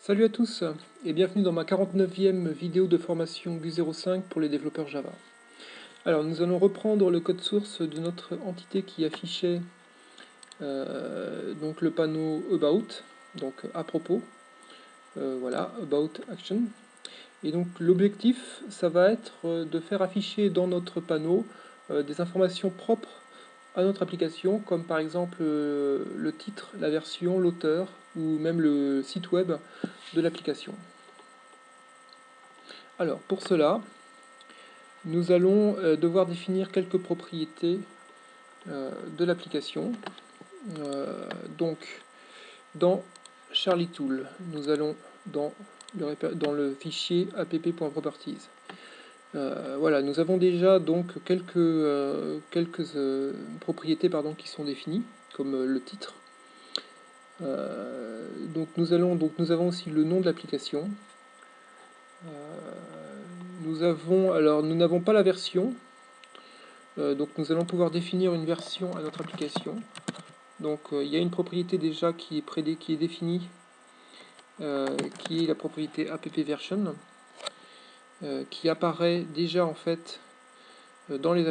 Salut à tous et bienvenue dans ma 49e vidéo de formation Vue.05 pour les développeurs Java. Alors nous allons reprendre le code source de notre entité qui affichait donc le panneau About, donc à propos, voilà, About Action. Et donc l'objectif, ça va être de faire afficher dans notre panneau des informations propres à notre application, comme par exemple le titre, la version, l'auteur, ou même le site web de l'application. Alors pour cela, nous allons devoir définir quelques propriétés de l'application. Donc dans Charlie Tool, nous allons dans le fichier app.properties. Voilà, nous avons déjà donc quelques propriétés qui sont définies, comme le titre. Donc nous avons aussi le nom de l'application. Nous n'avons pas la version, donc nous allons pouvoir définir une version à notre application. Donc il y a une propriété déjà qui est définie, qui est la propriété appversion, qui apparaît déjà en fait dans les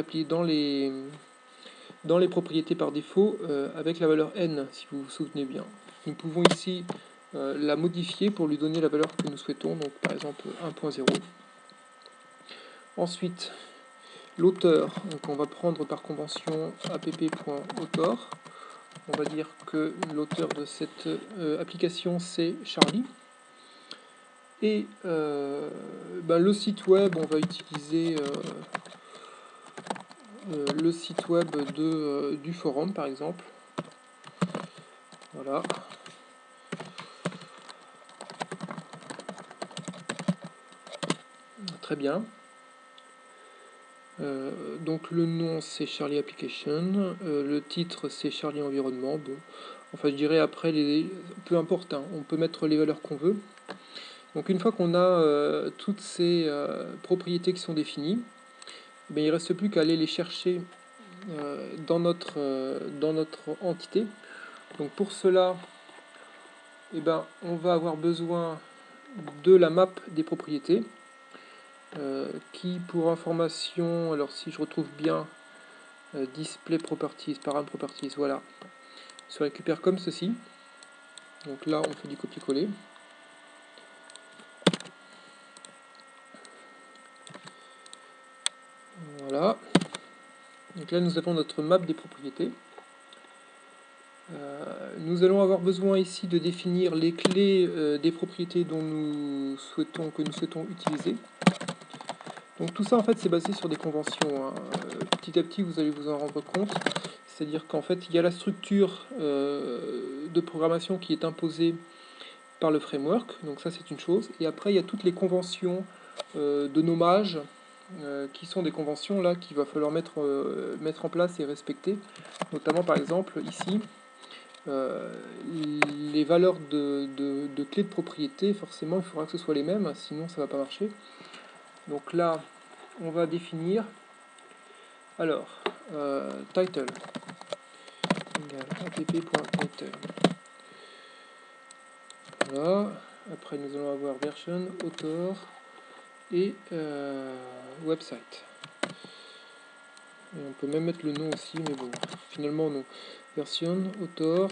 propriétés par défaut avec la valeur n, si vous vous souvenez bien. Nous pouvons ici la modifier pour lui donner la valeur que nous souhaitons, donc par exemple 1.0. Ensuite, l'auteur, donc on va prendre par convention app.author. On va dire que l'auteur de cette application c'est Charlie. Et le site web, on va utiliser le site web du forum par exemple. Voilà. Très bien. Donc le nom c'est Charlie Application, le titre c'est Charlie Environnement. Bon, enfin je dirais après peu importe, hein, on peut mettre les valeurs qu'on veut. Donc une fois qu'on a toutes ces propriétés qui sont définies, il ne reste plus qu'à aller les chercher dans notre entité. Donc pour cela, on va avoir besoin de la map des propriétés. Qui pour information, alors si je retrouve bien display properties, param properties, voilà, se récupère comme ceci. Donc là on fait du copier-coller. Voilà. Donc là nous avons notre map des propriétés. Nous allons avoir besoin ici de définir les clés des propriétés que nous souhaitons utiliser. Donc tout ça en fait c'est basé sur des conventions, hein. Petit à petit vous allez vous en rendre compte, c'est-à-dire qu'en fait il y a la structure de programmation qui est imposée par le framework, donc ça c'est une chose, et après il y a toutes les conventions de nommage qui sont des conventions là qu'il va falloir mettre en place et respecter, notamment par exemple ici les valeurs de clés de propriété, forcément il faudra que ce soit les mêmes, sinon ça va pas marcher. Donc là on va définir alors title égale app.title. Voilà. Après nous allons avoir version, author et website. Et on peut même mettre le nom aussi, mais bon, finalement non. Version, author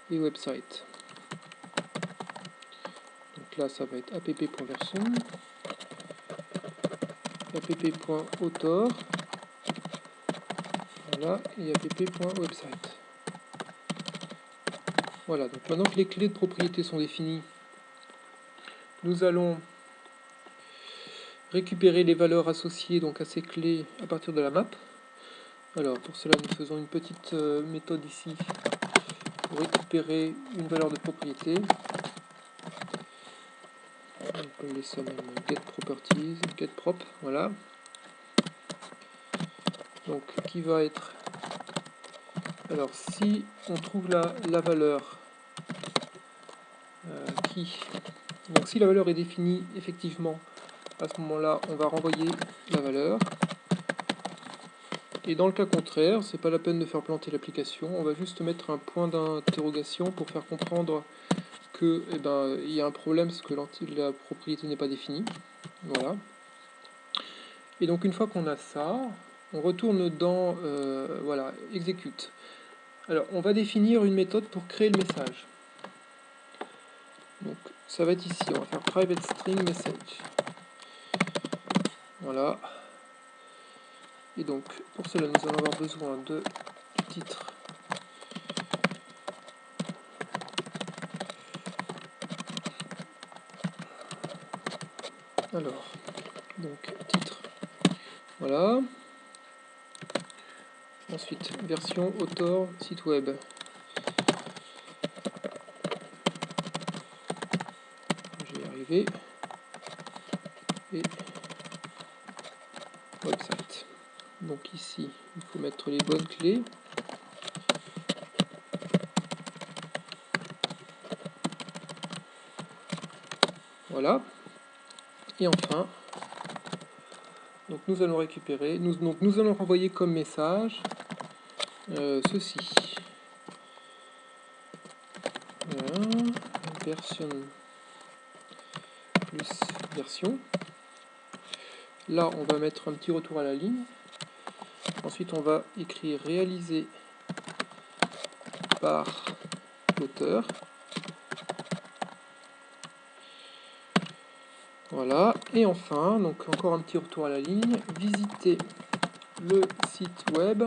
et website. Donc là ça va être app.version, app.author, voilà, et app.website. Voilà, donc maintenant que les clés de propriété sont définies, nous allons récupérer les valeurs associées donc à ces clés à partir de la map. Alors pour cela nous faisons une petite méthode ici pour récupérer une valeur de propriété. On peut laisser même get properties, get prop, voilà. Donc qui va être, alors si on trouve la valeur donc si la valeur est définie effectivement, à ce moment-là on va renvoyer la valeur. Et dans le cas contraire, c'est pas la peine de faire planter l'application, on va juste mettre un point d'interrogation pour faire comprendre que il y a un problème parce que la propriété n'est pas définie. Voilà. Et donc une fois qu'on a ça, on retourne dans voilà, execute. Alors on va définir une méthode pour créer le message. Donc ça va être ici, on va faire private string message. Voilà. Et donc pour cela nous allons avoir besoin du titre. Alors, donc titre. Voilà. Ensuite, version auteur site web. Je vais y arriver. Et website. Donc ici, il faut mettre les bonnes clés. Voilà. Et enfin, donc nous allons récupérer, nous allons renvoyer comme message ceci. Voilà. Version plus version. Là, on va mettre un petit retour à la ligne. Ensuite, on va écrire réalisé par l'auteur. Voilà. Et enfin, donc encore un petit retour à la ligne. Visiter le site web.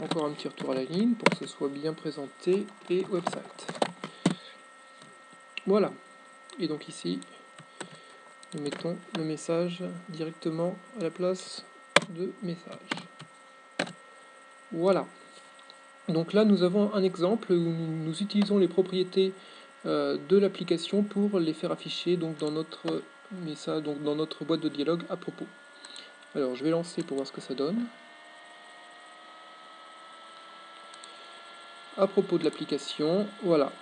Encore un petit retour à la ligne pour que ce soit bien présenté. Et website. Voilà. Et donc ici, nous mettons le message directement à la place de message. Voilà. Donc là, nous avons un exemple où nous utilisons les propriétés de l'application pour les faire afficher donc, dans notre message, donc dans notre boîte de dialogue à propos. Alors, je vais lancer pour voir ce que ça donne. À propos de l'application, voilà.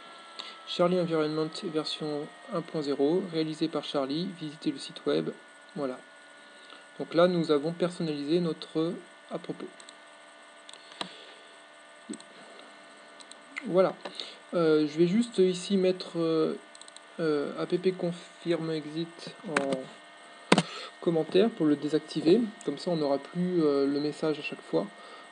Charlie Environment version 1.0, réalisé par Charlie, visitez le site web, voilà. Donc là, nous avons personnalisé notre à propos. Voilà. Je vais juste ici mettre app confirm exit en commentaire pour le désactiver. Comme ça, on n'aura plus le message à chaque fois.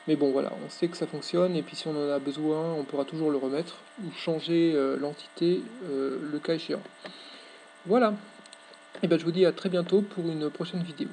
Mais bon, voilà, on sait que ça fonctionne. Et puis si on en a besoin, on pourra toujours le remettre ou changer l'entité le cas échéant. Voilà. Et ben, je vous dis à très bientôt pour une prochaine vidéo.